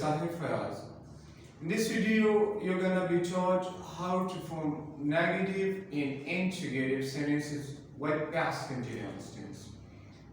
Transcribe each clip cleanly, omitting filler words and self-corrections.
Sahib Fayaz. In this video, you're gonna be taught how to form negative and integrative sentences with past continuous tense.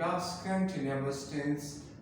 past continuous tense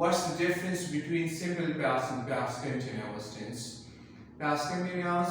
what's the difference between simple past and past continuous tense। past continuous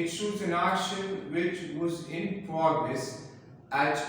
it shows an action which was in progress at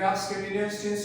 past continuous tense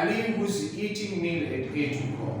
Ali was eating meal at 8 o'clock।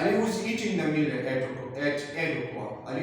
Ali was eating the meal at 8 o'clock। Ali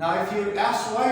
Now if you ask why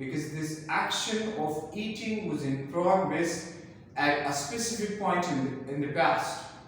because this action of eating was in progress at a specific point in the past।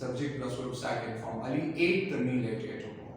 subject plus verb second form। Ali ate the meal at 8 o'clock।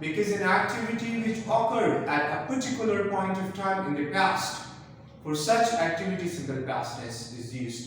because an activity which occurred at a particular point of time in the past, for such activity simple past tense is used।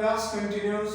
past continuous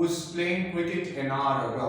was playing cricket an hour ago।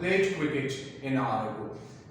played cricket an hour ago।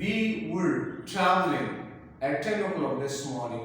We were traveling at 10 o'clock this morning।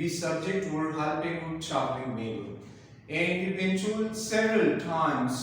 We subject were helping were traveling meal। And you've been told several times,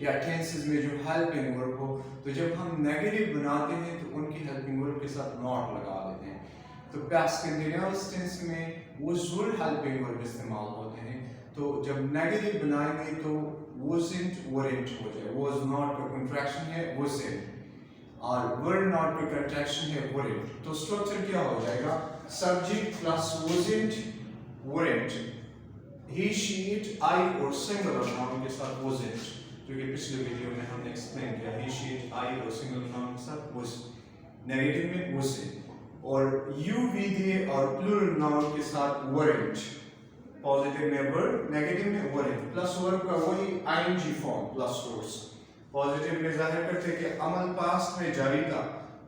یا tenses میں جو helping ورب ہو، تو جب ہم negative بناتے ہیں تو ان کی ہیلپنگ ورب کے ساتھ ناٹ لگا دیتے ہیں. تو پاسٹ کنٹینیوس ٹینس میں وہ ضرور ہیلپنگ ورب استعمال ہوتے ہیں. تو جب نیگیٹو بنائیں گے تو wasn't weren't ہو جائے. was not کا کنٹریکشن ہے wasn't، اور were not کا کنٹریکشن ہے weren't. تو اسٹرکچر کیا ہو جائے گا؟ Subject plus wasn't weren't، he she it I اور سنگولر ناؤن کے ساتھ wasn't، جو کہ پچھلے ویڈیو میں ہم نے ایکسپلین کیا. he she it I اور سنگولر ناؤن کے ساتھ was، نیگیٹو میں wasn't. اور you we they اور پلورل ناؤن کے ساتھ weren't. پازیٹیو میں were، نیگیٹو میں weren't. پلس ورب کا وہی ing form plus source. Positive میں ظاہر کرتے کہ عمل پاسٹ میں جاری تھا،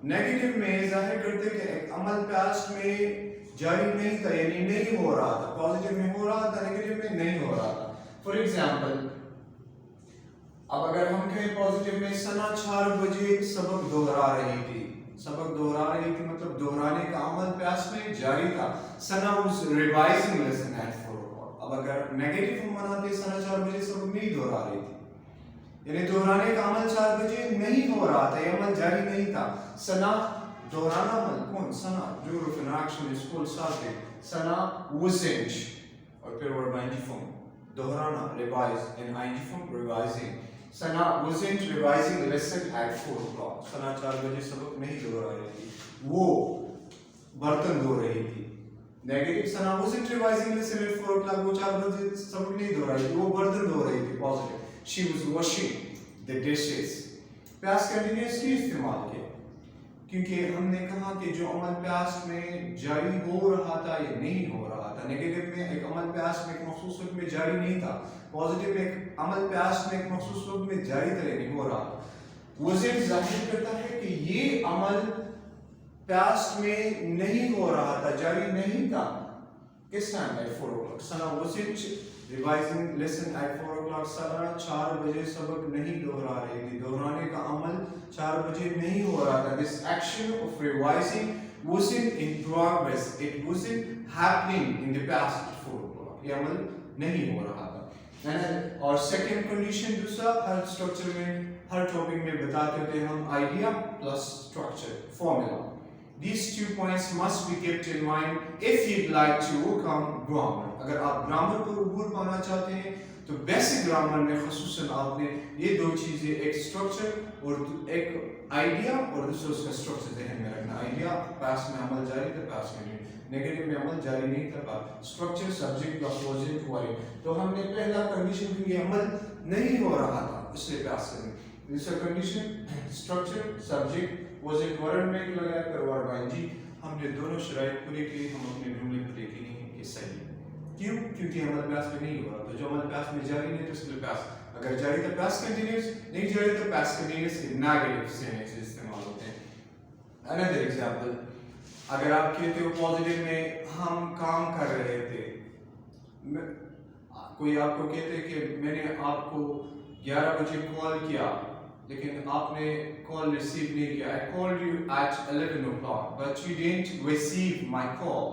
نیگیٹو میں ظاہر کرتے کہ ایک عمل پاسٹ میں جاری نہیں تھا، یعنی نہیں ہو رہا تھا. پازیٹیو میں ہو رہا تھا، نیگیٹو میں نہیں ہو رہا تھا. فار ایگزامپل، اب اگر ہم کہیں پازیٹیو میں ثنا 4 بجے سبق دہرا رہی تھی، سبق دہرا رہی تھی مطلب دہرانے کا عمل پاسٹ میں جاری تھا. ثنا was revising lesson at 4 o'clock. اب اگر نیگیٹو ہم بناتے ثنا 4 بجے سبق نہیں دہرا رہی تھی، یعنی دہرانے کا عمل 4 بجے نہیں ہو رہا تھا، یہ عمل جاری نہیں تھا. ثنا دہرانا عمل کون؟ ثنا جو روف ان ایکشن اس کو ساتھ ہے. ثنا wasn't اور پھر ورب ing فارم دہرانا revise in ing form revising. Sana wasn't revising lesson at 4 o'clock. Sana 4 بجے سبق نہیں دہرا رہی تھی، وہ برتن دھو رہی تھی. Negative Sana wasn't revising lesson at 4 o'clock، وہ 4 بجے سبق نہیں دہرا رہی تھی، وہ برتن دھو رہی تھی. Positive she was washing the dishes. Past continuous کی استعمال کیا کیونکہ ہم نے کہا کہ جو عمل پاسٹ میں جاری ہو رہا تھا یا نہیں ہو رہا تھا. نیگیٹو میں ایک عمل پاسٹ میں ایک مخصوص وقت میں جاری نہیں تھا، پازیٹیو میں ایک عمل پاسٹ میں ایک مخصوص وقت میں جاری تھا یعنی ہو رہا تھا. wasn't ظاہر کرتا ہے کہ یہ عمل پاسٹ میں نہیں ہو رہا تھا، جاری نہیں تھا. کس time? at 4 o'clock. Sana wasn't revising lesson at 4 o'clock. Sana 4 بجے سبق نہیں دہرا رہی تھی، دہرانے کا عمل 4 بجے نہیں ہو رہا تھا. this action of revising wasn't in progress, it wasn't happening in the past at 4 o'clock. یہ عمل نہیں ہو رہا تھا. اور سیکنڈ کنڈیشن دوسرا، ہر اسٹرکچر میں ہر ٹاپک میں بتاتے ہوتے ہم idea plus structure formula. These 2 points must be kept in mind if you'd like to overcome grammar. اگر آپ گرامر کو عبور پانا چاہتے ہیں تو بیسک گرامر میں خصوصاً آپ نے یہ 2 چیزیں، ایک اسٹرکچر اور ایک آئیڈیا، اور دوسرا اس کا اسٹرکچر ذہن میں رکھنا. آئیڈیا پاسٹ میں عمل جاری تھا، پاسٹ میں نیگیٹو میں عمل جاری نہیں تھا. Structure subject plus wasn't weren't. تو ہم نے پہلا کنڈیشن کیونکہ عمل نہیں ہو رہا تھا اس لیے پاسٹ کریں. دوسرا condition structure subject wasn't weren't میں لگایا کر ورب ing. ہم نے دونوں شرائط پوری کی، ہم اپنے جملے پوری کی ہیں کہ صحیح. کیوں؟ کیونکہ عمل پاسٹ میں نہیں ہو رہا تھا. جو عمل پاسٹ میں جاری نہیں تو اس لیے پاسٹ، اگر جاری تھا پاسٹ کنٹینیوس، نہیں جاری تو پاسٹ کنٹینیوس کے نیگیٹو سے استعمال ہوتے ہیں. another example، اگر آپ کہتے ہو پازیٹیو میں ہم کام کر رہے تھے، کوئی آپ کو کہتے کہ میں نے آپ کو 11 بجے کال کیا لیکن آپ نے کال ریسیو نہیں کیا. I called you at 11 o'clock but you didn't receive my call.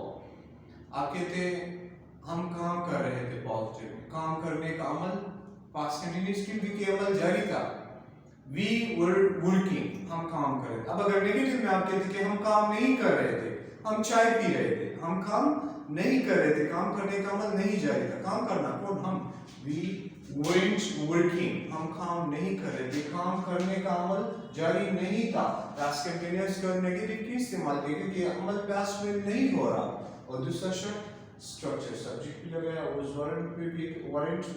آپ کہتے ہیں ہم کام کر رہے تھے. پازیٹیو میں کام کرنے کا عمل پاسٹ کنٹینیوس کیونکہ عمل جاری تھا. we were working، ہم کام کر رہے تھے. اب اگر نیگیٹو میں آپ کہتے کہ ہم کام نہیں کر رہے تھے، ہم چائے پی رہے تھے، ہم کام نہیں کر رہے تھے، کام کرنے کا عمل نہیں جاری تھا. کام کرنا کون؟ ہم. we weren't working، ہم کام نہیں کر رہے تھے، کام کرنے کا عمل جاری نہیں تھا. پاسٹ کنٹینیوس کا نیگیٹو کی استعمال کیا کیونکہ عمل پاسٹ میں نہیں ہو رہا. اور دوسرا شرط اسٹرکچر سبجیکٹ بھی لگایا، was weren't میں بھی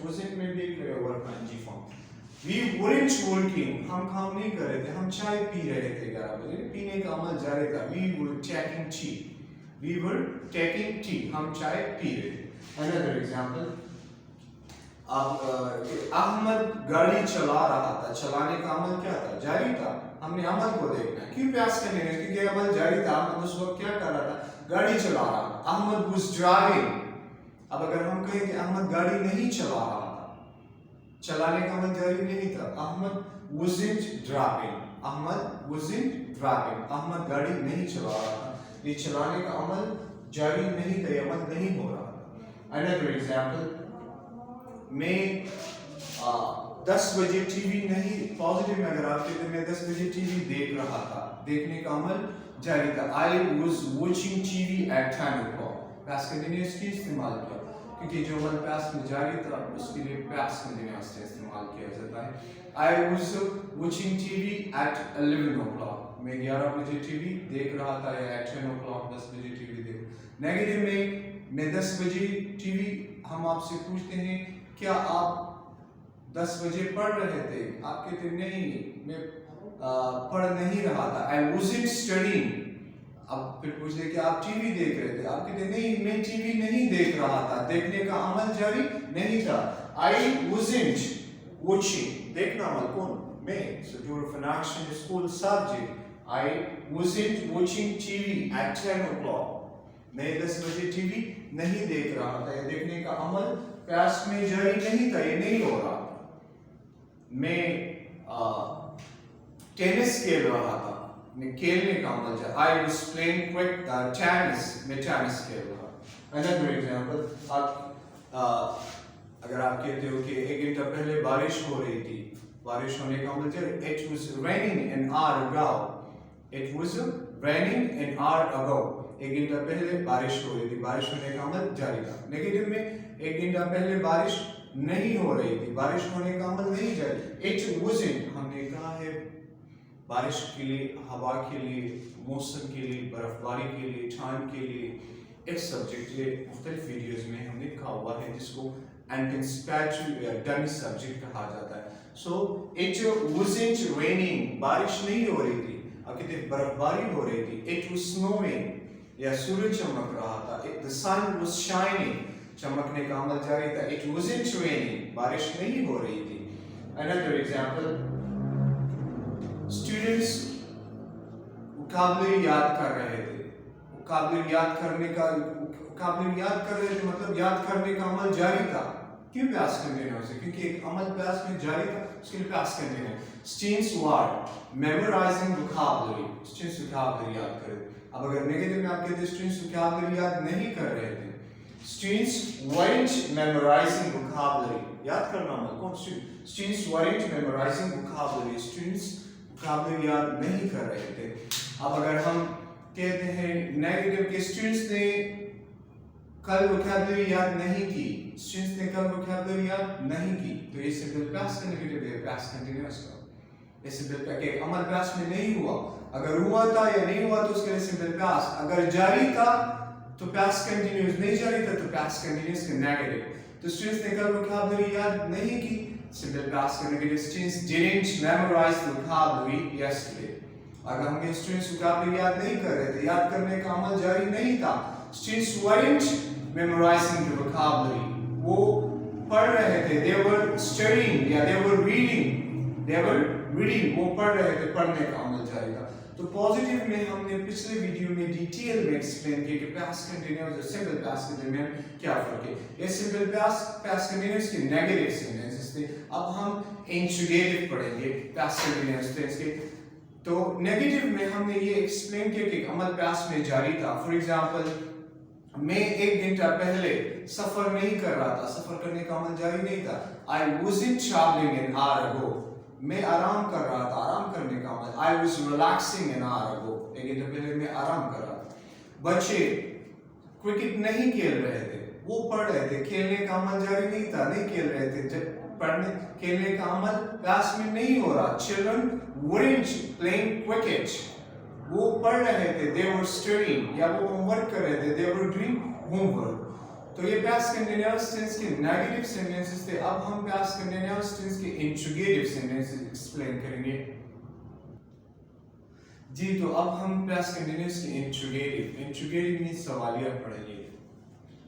wasn't میں بھی لگایا ورب ing form. we weren't working، ہم کام نہیں کر رہے تھے، ہم چائے پی رہے تھے 11 بجے، پینے کا عمل جاری تھا. we were taking tea، we were taking tea، ہم چائے پی رہے تھے. another example، احمد گاڑی چلا رہا تھا، چلانے کا عمل کیا تھا؟ جاری تھا. ہم نے عمل کو دیکھنا ہے. کیوں پاسٹ کرنے ہیں؟ کیونکہ عمل جاری تھا. احمد اس وقت کیا کر رہا تھا؟ گاڑی چلا رہا تھا. Ahmad was driving. اب اگر ہم کہیں کہ احمد گاڑی نہیں چلا رہا تھا، چلانے کا عمل جاری نہیں تھا. Ahmad wasn't driving، Ahmad wasn't driving، Ahmad گاڑی نہیں چلا رہا تھا. یہ چلانے کا عمل جاری نہیں تھا، یہ عمل نہیں ہو رہا تھا. another example، میں 10 بجے ٹی وی نہیں، پازیٹیو میں اگر آپ کہتے ہیں میں 10 بجے ٹی وی دیکھ رہا تھا، دیکھنے کا عمل جاری تھا. I was watching TV at 10 o'clock. past continuous کی استعمال کیا کیونکہ جو عمل past میں جاری تھا اس کے لیے past continuous سے استعمال کیا جاتا ہے. I was watching TV at 11 o'clock. میں 11 بجے ٹی وی دیکھ رہا تھا یا at 10 o'clock 10 بجے ٹی وی دیکھ. نیگیٹو میں 10 بجے ٹی وی، ہم آپ سے پوچھتے ہیں کیا آپ 10 بجے پڑھ رہے تھے؟ آپ کہتے نہیں میں پڑھ نہیں رہا تھا. I wasn't studying. اب پھر پوچھتے کہ آپ ٹی وی دیکھ رہے تھے، آپ کہتے نہیں میں ٹی وی نہیں دیکھ رہا تھا، دیکھنے کا عمل جاری نہیں تھا. I wasn't watching. دیکھنا عمل کون؟ میں. So during of an action is called subject. I wasn't watching TV at 10 o'clock. میں 10 بجے ٹی وی نہیں دیکھ رہا تھا. یہ دیکھنے کا عمل past میں جاری نہیں تھا، یہ نہیں ہو رہا تھا. میں ٹینس کھیل رہا تھا، میں کھیلنے کا عمل جاری. I was playing tennis. میں ٹینس کھیل رہا. Another example. اگر آپ کہتے ہو کہ 1 گھنٹہ پہلے بارش ہو رہی تھی، بارش ہونے کا عمل جاری. It was raining an hour ago. It was raining an hour ago. 1 گھنٹہ پہلے بارش ہو رہی تھی، بارش ہونے کا عمل جاری تھا. نیگیٹو میں 1 گھنٹہ پہلے بارش نہیں ہو رہی تھی، بارش ہونے کا عمل نہیں جاری. It wasn't. ہم نے کہا ہے بارش کے لیے، ہوا کے لیے، موسم کے لیے، برف باری کے لیے، ٹائم کے لیے ایک سبجیکٹ. یہ مختلف ویڈیوز میں ہم نے کہا ہوا ہے جس کو anticipatory یا ڈمی سبجیکٹ کہا جاتا ہے. So it wasn't raining. بارش نہیں ہو رہی تھی، اب کہتے ہیں برف باری ہو رہی تھی. It was snowing. یا سورج چمک رہا تھا. The sun was shining. چمکنے کا عمل جاری تھا. It wasn't raining. بارش نہیں ہو رہی تھی. Another example. Students وکابلری یاد کر رہے تھے. وکابلری یاد کرنے کا، وکابلری یاد کر رہے تھے مطلب یاد کرنے کا عمل جاری تھا. کیوں past continuous ہے؟ کیونکہ ایک عمل past میں جاری تھا، اس کے لیے past continuous. Students were memorizing vocabulary. Students vocabulary یاد کر رہے تھے. اب اگر نیگیٹو میں آپ کہتے ہیں students vocabulary یاد نہیں کر رہے تھے. Students weren't memorizing vocabulary. یاد کرنا عمل کون؟ Students weren't memorizing vocabulary. Students vocabulary یاد نہیں کر رہے تھے. اب اگر ہم کہتے ہیں نیگیٹو کہ اسٹوڈنٹس نے کل vocabulary یاد نہیں کی، اسٹوڈنٹس نے کل vocabulary یاد نہیں کی، تو یہ سمپل past کا نیگیٹو ہے، past continuous کا. یہ سمپل کہ عمل past میں نہیں ہوا، اگر ہوا تھا یا نہیں ہوا تو اس کے لیے سمپل past. اگر جاری تھا تو past continuous، نہیں جاری تھا تو past continuous کا نیگیٹو. تو اسٹوڈنٹس نے کل vocabulary یاد نہیں کی، simple past کا negative. Students didn't memorize the vocabulary yesterday. اگر ہم students vocabulary یاد نہیں کر رہے تھے، یاد کرنے کا عمل جاری نہیں تھا. Students weren't memorizing the vocabulary. وہ پڑھ رہے تھے. They were studying یا they were reading. They were reading. وہ پڑھ رہے تھے، پڑھنے کا عمل جاری تھا. تو پازیٹیو میں ہم نے پچھلے ویڈیو میں ڈیٹیل میں ایکسپلین کیا کہ past continuous اور simple past کے درمیان کیا فرق ہے. یہ simple past continuous کے نیگیٹو سینٹینسز تھے. اب ہم انٹروگیٹو پڑھیں گے past continuous ٹینس کے. تو نیگیٹو میں ہم نے یہ ایکسپلین کیا کہ عمل past میں جاری تھا. فار ایگزامپل میں 1 گھنٹہ پہلے سفر نہیں کر رہا تھا، سفر کرنے کا عمل جاری نہیں تھا. I wasn't traveling an hour ago. میں آرام کر رہا تھا، آرام کرنے کا عمل. I was relaxing an hour ago. 1 گھنٹہ پہلے میں آرام کر رہا تھا. بچے کرکٹ نہیں کھیل رہے تھے، وہ پڑھ رہے تھے. کھیلنے کا عمل جاری نہیں تھا، نہیں کھیل رہے تھے. جب پڑھنے کھیلنے کا عمل past میں نہیں ہو رہا. Children weren't playing cricket. وہ پڑھ رہے تھے. They were studying یا وہ ہوم ورک کر رہے تھے. They were doing homework. تو یہ past continuous tense کے نیگیٹو سینٹینسز تھے. اب ہم past continuous tense کے انٹروگیٹو سینٹینسز ایکسپلین کریں گے. جی تو اب ہم past continuous کے انٹروگیٹو میں سوالیہ پڑھیں گے.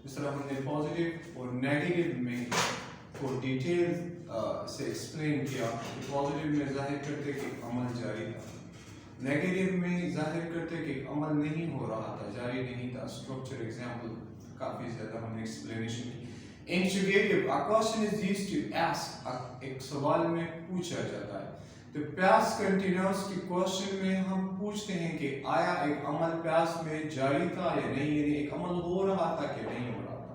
اس طرح ہم نے پازیٹیو اور نیگیٹو میں کو ڈیٹیل سے ایکسپلین کیا. پازیٹیو میں ظاہر کرتے کہ عمل جاری تھا، نیگیٹو میں ظاہر کرتے کہ عمل نہیں ہو رہا تھا، جاری نہیں تھا. اسٹرکچر ایگزامپل کافی زیادہ ہم نے ایکسپلینیشن کی. Interrogative a question is used to ask. ایک سوال میں پوچھا جاتا ہے. تو past continuous کی کوشچن میں ہم پوچھتے ہیں کہ آیا ایک عمل past میں جاری تھا یا نہیں، یعنی ایک عمل ہو رہا تھا کہ نہیں ہو رہا تھا.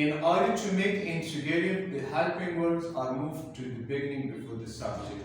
In order to make interrogative, the helping verbs are moved to the beginning before the subject.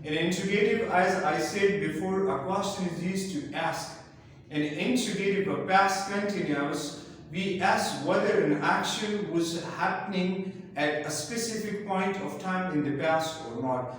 In interrogative, as I said before, a question is used to ask. In interrogative or past continuous, we ask whether an action was happening at a specific point of time in the past or not.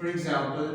For example,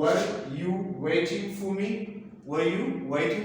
were you waiting for me? Were you waiting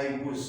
I was,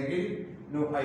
Negative, no, I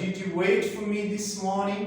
Did you wait for me this morning?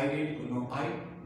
I did, no I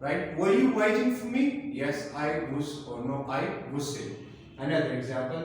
right? Were you waiting for me? Yes I was, or no I wasn't। Another example,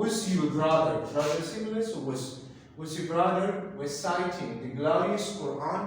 Was your brother, brother singular, so was your brother reciting the glorious Quran?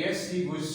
Yes he was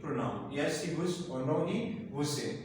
pronoun, yes he was or no he wasn't।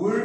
Were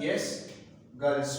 Yes, girls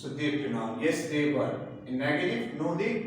so they pronoun, yes they were। In negative, no they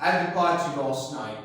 at the party last night?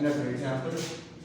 Another example,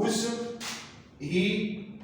Was he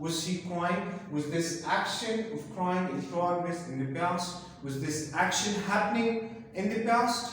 Was he crying? Was this action of crying in progress in the past? Was this action happening in the past?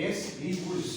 Yes he was।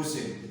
wasn't।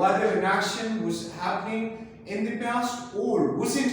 whether an action was happening in the past or wasn't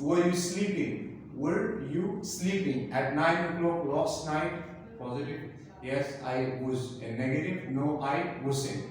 Were you sleeping? Were you sleeping at 9 o'clock last night? Positive, yes I was। and negative, no I wasn't।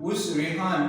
Was Rehan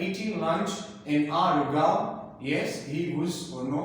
eating lunch an hour ago? Yes he was, or no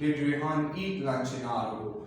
did Rehan eat lunch an hour ago?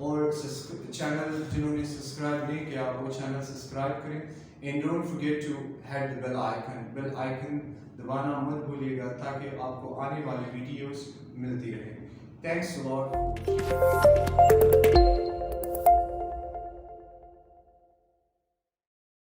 اور channel جنہوں نے subscribe نہیں کیا وہ channel subscribe کریں. And don't forget to hit bell icon دبانا مت بھولیے گا تاکہ آپ کو آنے والی ویڈیوز ملتی رہے. Thanks a lot.